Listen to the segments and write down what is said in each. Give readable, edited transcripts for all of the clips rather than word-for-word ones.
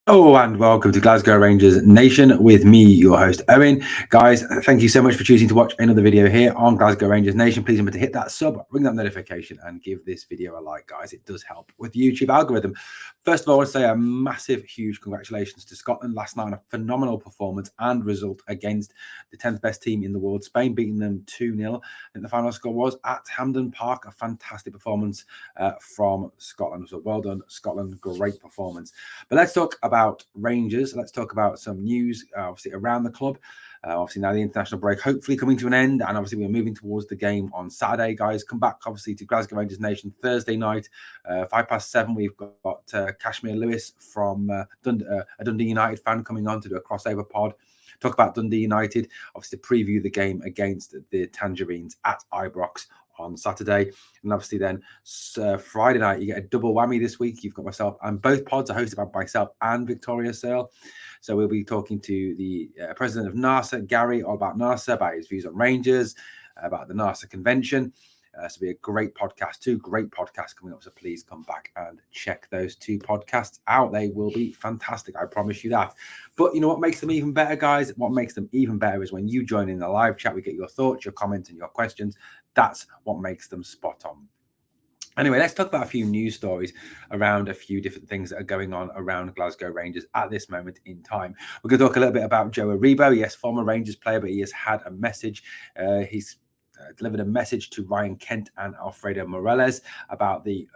Oh, and welcome to Glasgow Rangers Nation with me, your host, Owen. Guys, thank you so much for choosing to watch another video here on Glasgow Rangers Nation. Please remember to hit that sub, ring that notification, and give this video a like, guys. It does help with the YouTube algorithm. First of all, I want to say a massive, huge congratulations to Scotland last night on a phenomenal performance and result against the 10th best team in the world, Spain, beating them 2-0. I think the final score was at Hampden Park. A fantastic performance from Scotland. So well done, Scotland. Great performance. But let's talk about Rangers. Let's talk about some news, obviously, around the club. Obviously, now the international break hopefully coming to an end, and obviously we're moving towards the game on Saturday, guys. Come back, obviously, to Glasgow Rangers Nation Thursday night, 7:05. We've got Kashmir Lewis from a Dundee United fan coming on to do a crossover pod. Talk about Dundee United, obviously to preview the game against the Tangerines at Ibrox on Saturday. And obviously then Friday night, you get a double whammy this week. You've got myself, and both pods are hosted by myself and Victoria Searle. So we'll be talking to the president of NASA, Gary, all about NASA, about his views on Rangers, about the NASA convention. So it'll be a great podcast, two great podcasts coming up. So please come back and check those two podcasts out. They will be fantastic. I promise you that. But you know what makes them even better, guys? What makes them even better is when you join in the live chat. We get your thoughts, your comments, and your questions. That's what makes them spot on. Anyway, let's talk about a few news stories around a few different things that are going on around Glasgow Rangers at this moment in time. We're going to talk a little bit about Joe Arribo. Yes, former Rangers player, but he has had a message. He's delivered a message to Ryan Kent and Alfredo Morelos about the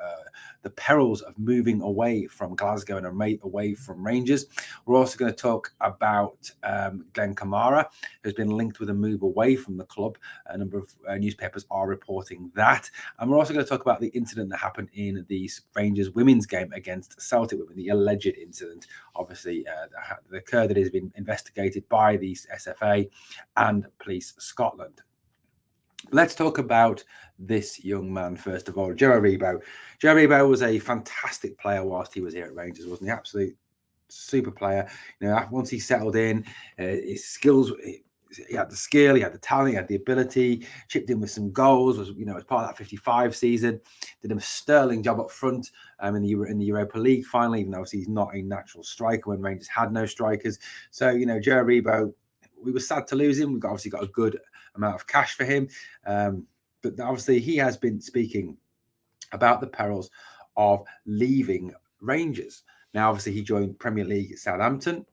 perils of moving away from Glasgow and away from Rangers. We're also going to talk about Glenn Kamara, who's been linked with a move away from the club. A number of newspapers are reporting that. And we're also going to talk about the incident that happened in the Rangers women's game against Celtic Women, the alleged incident, obviously, that occurred, that has been investigated by the SFA and Police Scotland. Let's talk about this young man first of all, Joe Arribo. Joe Arribo was a fantastic player whilst he was here at Rangers, wasn't he? Absolute super player. You know, once he settled in, his skills. He had the skill, he had the talent, he had the ability. Chipped in with some goals. Was as part of that 55 season. Did a sterling job up front in the Europa League. Finally, even though he's not a natural striker when Rangers had no strikers. So Joe Arribo, we were sad to lose him. We've obviously got a good amount of cash for him. But obviously he has been speaking about the perils of leaving Rangers. Now, obviously he joined Premier League Southampton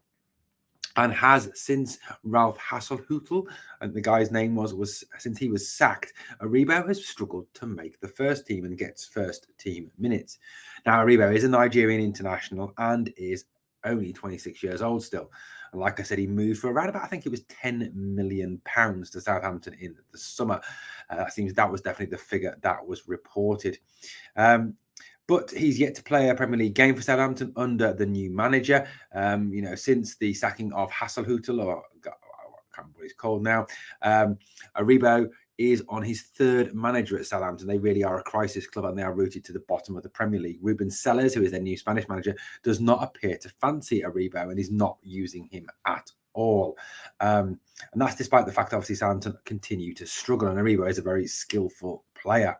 and has since Ralph Hasenhüttl, and the guy's name was since he was sacked, Arribo has struggled to make the first team and gets first team minutes. Now, Arribo is a Nigerian international and is only 26 years old still. And like I said, he moved for around about, I think it was £10 million to Southampton in the summer. That was definitely the figure that was reported. But he's yet to play a Premier League game for Southampton under the new manager. Since the sacking of Hasenhüttl, or I can't remember what he's called now, Arribo is on his third manager at Southampton. They really are a crisis club, and they are rooted to the bottom of the Premier League. Ruben Sellers, who is their new Spanish manager, does not appear to fancy Arribo and is not using him at all. And that's despite the fact, obviously, Southampton continue to struggle, and Arribo is a very skillful player.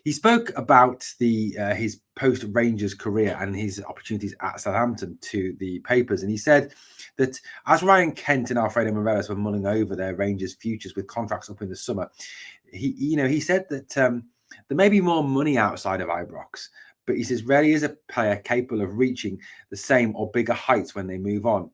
He spoke about his post-Rangers career and his opportunities at Southampton to the papers, and he said that as Ryan Kent and Alfredo Morelos were mulling over their Rangers' futures with contracts up in the summer, he said that there may be more money outside of Ibrox, but he says rarely is a player capable of reaching the same or bigger heights when they move on.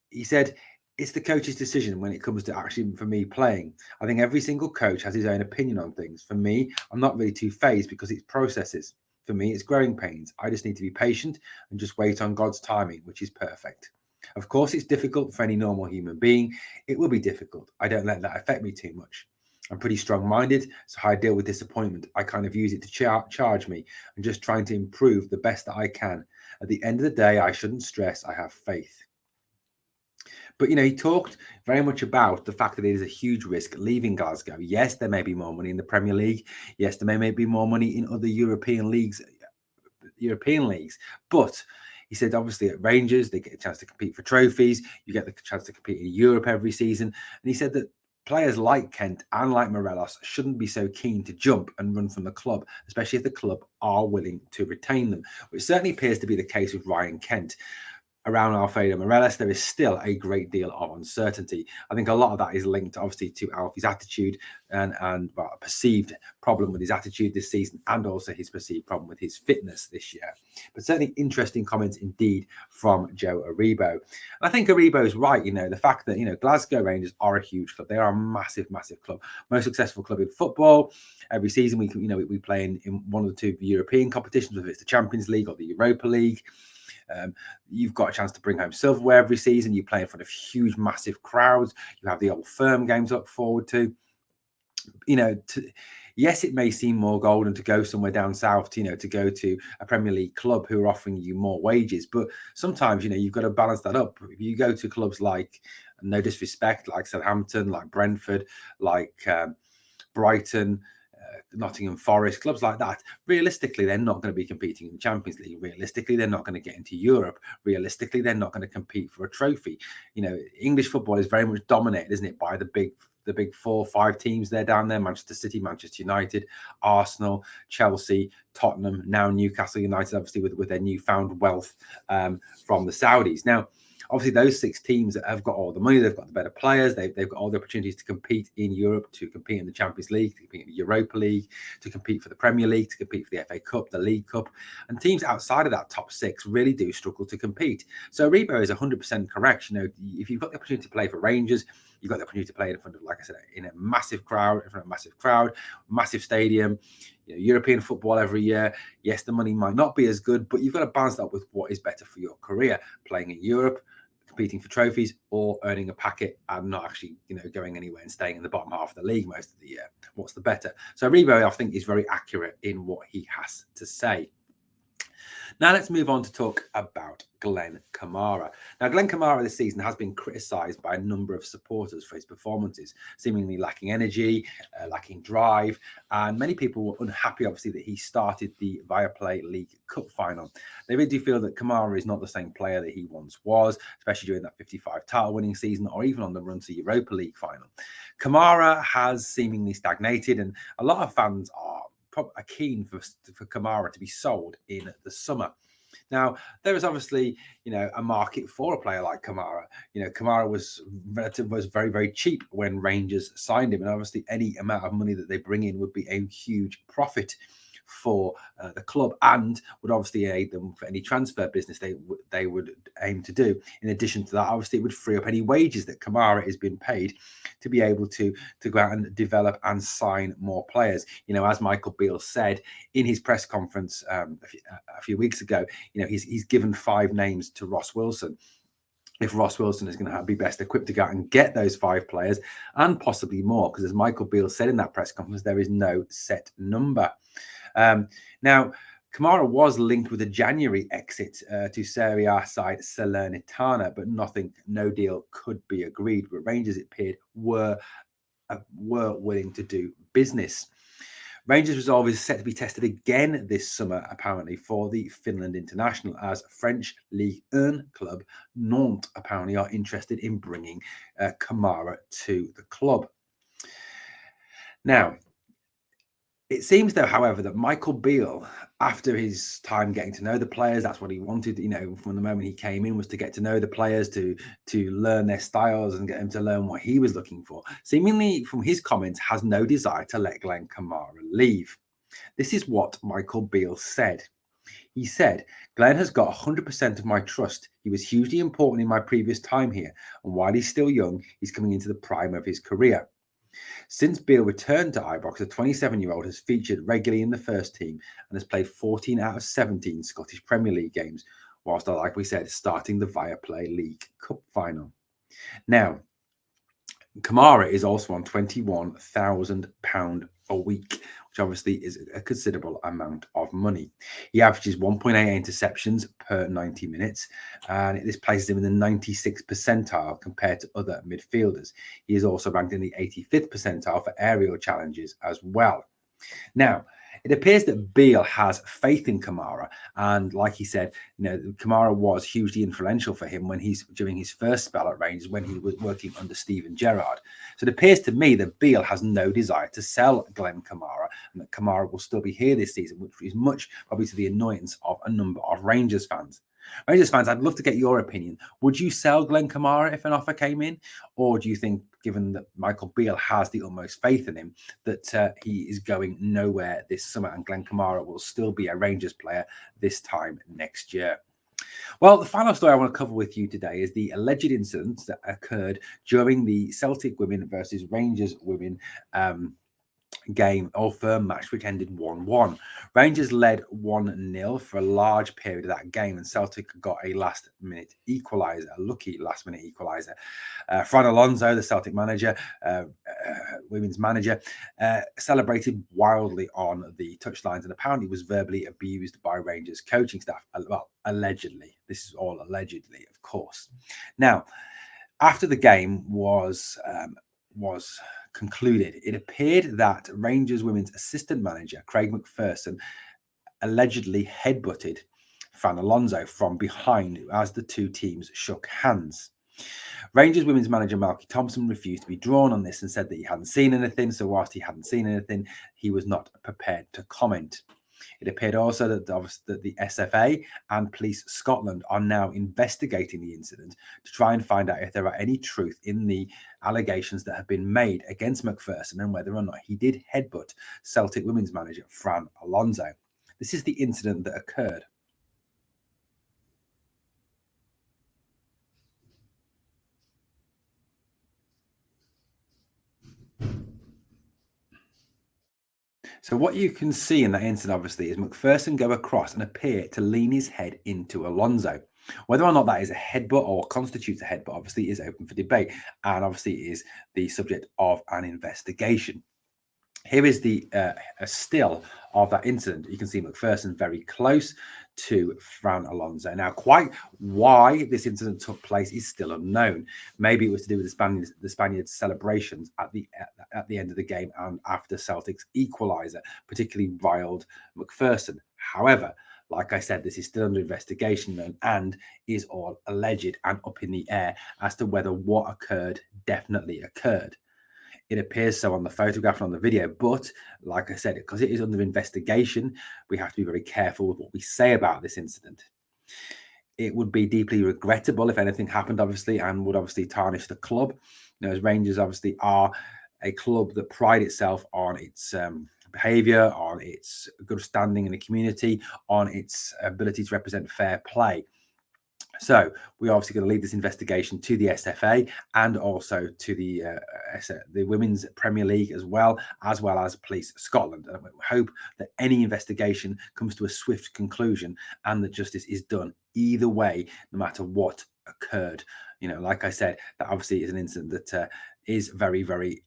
He said, it's the coach's decision when it comes to actually, for me, playing. I think every single coach has his own opinion on things. For me, I'm not really too phased because it's processes. For me, it's growing pains. I just need to be patient and just wait on God's timing, which is perfect. Of course, it's difficult for any normal human being. It will be difficult. I don't let that affect me too much. I'm pretty strong-minded, so how I deal with disappointment, I kind of use it to charge me and just trying to improve the best that I can. At the end of the day, I shouldn't stress. I have faith. But, he talked very much about the fact that it is a huge risk leaving Glasgow. Yes, there may be more money in the Premier League. Yes, there may be more money in other European leagues. But he said, obviously, at Rangers, they get a chance to compete for trophies. You get the chance to compete in Europe every season. And he said that players like Kent and like Morelos shouldn't be so keen to jump and run from the club, especially if the club are willing to retain them, which certainly appears to be the case with Ryan Kent. around Alfredo Morelos, there is still a great deal of uncertainty. I think a lot of that is linked, obviously, to Alfie's attitude and well, a perceived problem with his attitude this season, and also his perceived problem with his fitness this year. But certainly interesting comments indeed from Joe Arribo. And I think Arribo is right. The fact that Glasgow Rangers are a huge club. They are a massive, massive club, most successful club in football. Every season we play in one of the two European competitions, whether it's the Champions League or the Europa League. You've got a chance to bring home silverware every season. You play in front of huge, massive crowds. You have the Old Firm games to look forward to. Yes, it may seem more golden to go somewhere down south, to go to a Premier League club who are offering you more wages. But sometimes, you've got to balance that up. If you go to clubs like, no disrespect, like Southampton, like Brentford, like Brighton, Nottingham Forest, clubs like that, realistically, they're not going to be competing in the Champions League. Realistically, they're not going to get into Europe. Realistically, they're not going to compete for a trophy. English football is very much dominated, isn't it, by the big 4-5 teams there down there: Manchester City, Manchester United, Arsenal, Chelsea, Tottenham, now Newcastle United, obviously with their newfound wealth from the Saudis. Now, obviously, those 6 teams have got all the money, they've got the better players, they've got all the opportunities to compete in Europe, to compete in the Champions League, to compete in the Europa League, to compete for the Premier League, to compete for the FA Cup, the League Cup. And teams outside of that top 6 really do struggle to compete. So Arribo is 100% correct. If you've got the opportunity to play for Rangers, you've got the opportunity to play in front of, like I said, in a massive crowd, massive stadium, European football every year. Yes, the money might not be as good, but you've got to balance that with what is better for your career: playing in Europe, competing for trophies, or earning a packet and not actually, going anywhere and staying in the bottom half of the league most of the year. What's the better? So Arribo, I think, is very accurate in what he has to say. Now let's move on to talk about Glenn Kamara. Now, Glenn Kamara this season has been criticised by a number of supporters for his performances, seemingly lacking energy, lacking drive, and many people were unhappy, obviously, that he started the Viaplay League Cup final. They really do feel that Kamara is not the same player that he once was, especially during that 55 title-winning season or even on the run to Europa League final. Kamara has seemingly stagnated, and a lot of fans are keen for Kamara to be sold in the summer. Now, there is obviously, a market for a player like Kamara. Kamara was very, very cheap when Rangers signed him, and obviously any amount of money that they bring in would be a huge profit for the club, and would obviously aid them for any transfer business they would aim to do. In addition to that, obviously, it would free up any wages that Kamara has been paid to be able to go out and develop and sign more players. As Michael Beale said in his press conference a few weeks ago, he's given 5 names to Ross Wilson. If Ross Wilson is going to be best equipped to go out and get those 5 players and possibly more, because as Michael Beale said in that press conference, there is no set number. Now, Kamara was linked with a January exit to Serie A side Salernitana, but no deal could be agreed. But Rangers, it appeared, were willing to do business. Rangers' resolve is set to be tested again this summer, apparently, for the Finland International, as French Ligue 1 club Nantes apparently are interested in bringing Kamara to the club. Now, it seems, though, however, that Michael Beale, after his time getting to know the players, that's what he wanted, from the moment he came in, was to get to know the players, to learn their styles and get him to learn what he was looking for. Seemingly, from his comments, has no desire to let Glenn Kamara leave. This is what Michael Beale said. He said, "Glenn has got 100% of my trust. He was hugely important in my previous time here, and while he's still young, he's coming into the prime of his career." Since Beale returned to Ibrox, the 27-year-old has featured regularly in the first team and has played 14 out of 17 Scottish Premier League games, whilst, like we said, starting the Viaplay League Cup final. Now, Kamara is also on £21,000 a week, which obviously is a considerable amount of money. He averages 1.8 interceptions per 90 minutes, and this places him in the 96th percentile compared to other midfielders. He is also ranked in the 85th percentile for aerial challenges as well. Now, it appears that Beale has faith in Kamara, and like he said, Kamara was hugely influential for him during his first spell at Rangers, when he was working under Steven Gerrard. So it appears to me that Beale has no desire to sell Glenn Kamara, and that Kamara will still be here this season, which is much probably to the annoyance of a number of Rangers fans. Rangers fans, I'd love to get your opinion. Would you sell Glenn Kamara if an offer came in? Or do you think, given that Michael Beale has the utmost faith in him, that he is going nowhere this summer and Glenn Kamara will still be a Rangers player this time next year? Well, the final story I want to cover with you today is the alleged incident that occurred during the Celtic women versus Rangers women game or firm match, which ended 1-1. Rangers led 1-0 for a large period of that game, and Celtic got a last-minute equaliser, a lucky last-minute equaliser. Fran Alonso, the Celtic manager, women's manager, celebrated wildly on the touchlines and apparently was verbally abused by Rangers coaching staff. Well, allegedly. This is all allegedly, of course. Now, after the game was concluded, it appeared that Rangers women's assistant manager, Craig McPherson, allegedly headbutted Fran Alonso from behind as the two teams shook hands. Rangers women's manager Malky Thompson refused to be drawn on this and said that he hadn't seen anything. So whilst he hadn't seen anything, he was not prepared to comment. It appeared also that the SFA and Police Scotland are now investigating the incident to try and find out if there are any truth in the allegations that have been made against McPherson and whether or not he did headbutt Celtic women's manager Fran Alonso. This is the incident that occurred. So what you can see in that incident, obviously, is McPherson go across and appear to lean his head into Alonso. Whether or not that is a headbutt or constitutes a headbutt, obviously, is open for debate and obviously is the subject of an investigation. Here is the a still of that incident. You can see McPherson very close to Fran Alonso. Now, quite why this incident took place is still unknown. Maybe it was to do with the Spaniards' celebrations at the end of the game and after Celtic's equaliser, particularly riled McPherson. However, like I said, this is still under investigation and is all alleged and up in the air as to whether what occurred definitely occurred. It appears so on the photograph and on the video, but like I said, because it is under investigation, we have to be very careful with what we say about this incident. It would be deeply regrettable if anything happened, obviously, and would obviously tarnish the club. You know, as Rangers obviously are a club that pride itself on its behaviour, on its good standing in the community, on its ability to represent fair play. So we're obviously going to leave this investigation to the SFA and also to the Women's Premier League as well as Police Scotland. And we hope that any investigation comes to a swift conclusion and that justice is done either way, no matter what occurred. You know, like I said, that obviously is an incident that is very, very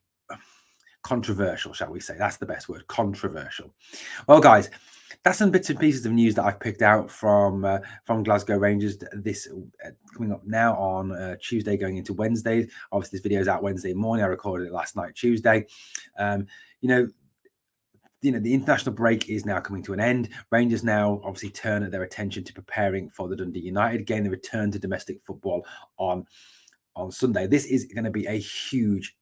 controversial, shall we say. That's the best word, controversial. Well, guys, that's some bits and pieces of news that I've picked out from Glasgow Rangers. This coming up now on Tuesday, going into Wednesday. Obviously, this video is out Wednesday morning. I recorded it last night, Tuesday. The international break is now coming to an end. Rangers now obviously turn their attention to preparing for the Dundee United game. They return to domestic football on Sunday. This is going to be a huge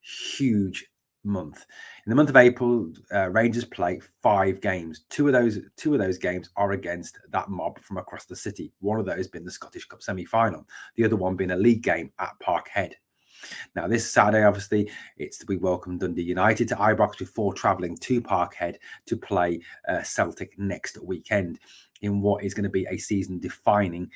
month. In the month of April, Rangers play 5 games. Two of those games are against that mob from across the city. One of those being the Scottish Cup semi-final. The other one being a league game at Parkhead. Now, this Saturday, obviously, we welcome Dundee United to Ibrox before travelling to Parkhead to play Celtic next weekend in what is going to be a season-defining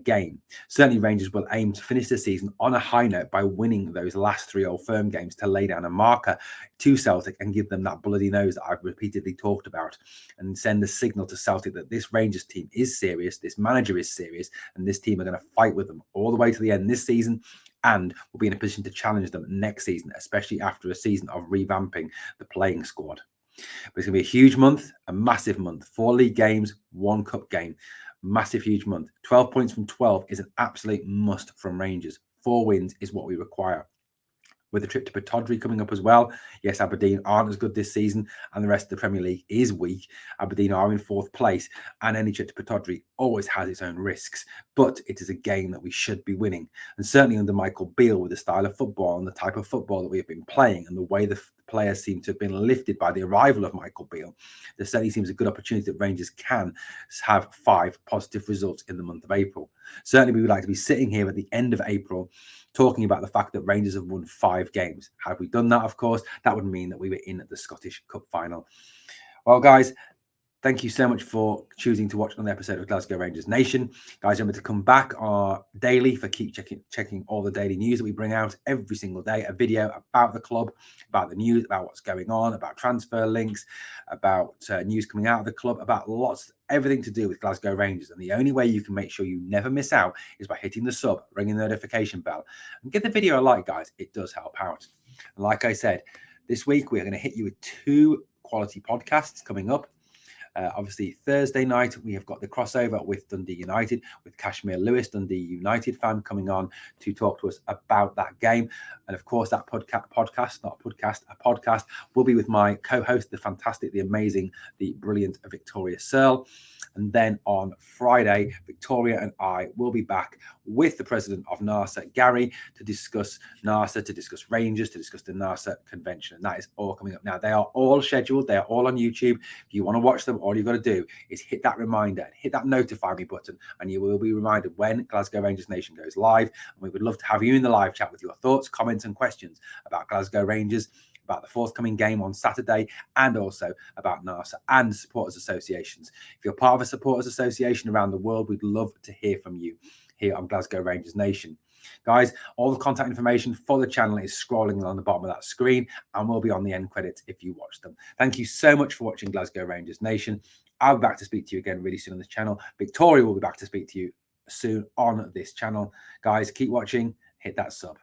game. Certainly, Rangers will aim to finish the season on a high note by winning those last 3 Old Firm games to lay down a marker to Celtic and give them that bloody nose that I've repeatedly talked about and send the signal to Celtic that this Rangers team is serious, this manager is serious, and this team are going to fight with them all the way to the end this season and will be in a position to challenge them next season, especially after a season of revamping the playing squad. But it's going to be a huge month, a massive month. 4 league games, 1 cup game. Massive, huge month. 12 points from 12 is an absolute must from Rangers. 4 wins is what we require. with the trip to Pittodrie coming up as well. Yes, Aberdeen aren't as good this season, and the rest of the Premier League is weak. Aberdeen are in 4th place, and any trip to Pittodrie always has its own risks, but it is a game that we should be winning. And certainly under Michael Beale, with the style of football and the type of football that we have been playing and the way the players seem to have been lifted by the arrival of Michael Beale, there certainly seems a good opportunity that Rangers can have 5 positive results in the month of April. Certainly we would like to be sitting here at the end of April talking about the fact that Rangers have won 5 games. Had we done that, of course, that would mean that we were in the Scottish Cup final. Well, guys, thank you so much for choosing to watch another episode of Glasgow Rangers Nation. Guys, remember to come back daily for keep checking all the daily news that we bring out every single day. A video about the club, about the news, about what's going on, about transfer links, about news coming out of the club, about everything to do with Glasgow Rangers. And the only way you can make sure you never miss out is by hitting the sub, ringing the notification bell, and give the video a like, guys. It does help out. And like I said, this week we're going to hit you with 2 quality podcasts coming up. Obviously, Thursday night, we have got the crossover with Dundee United, with Kashmir Lewis, Dundee United fan, coming on to talk to us about that game. And of course, that podcast will be with my co-host, the fantastic, the amazing, the brilliant Victoria Searle. And then on Friday, Victoria and I will be back with the president of NARSA, Gary, to discuss NARSA, to discuss Rangers, to discuss the NARSA convention. And that is all coming up now. They are all scheduled. They are all on YouTube. If you want to watch them, all you've got to do is hit that reminder and hit that notify me button, and you will be reminded when Glasgow Rangers Nation goes live. And we would love to have you in the live chat with your thoughts, comments, and questions about Glasgow Rangers, about the forthcoming game on Saturday, and also about NARSA and supporters associations. If you're part of a supporters association around the world, we'd love to hear from you here on Glasgow Rangers Nation. Guys, all the contact information for the channel is scrolling on the bottom of that screen and will be on the end credits if you watch them. Thank you so much for watching Glasgow Rangers Nation. I'll be back to speak to you again really soon on this channel. Victoria will be back to speak to you soon on this channel. Guys, keep watching. Hit that sub.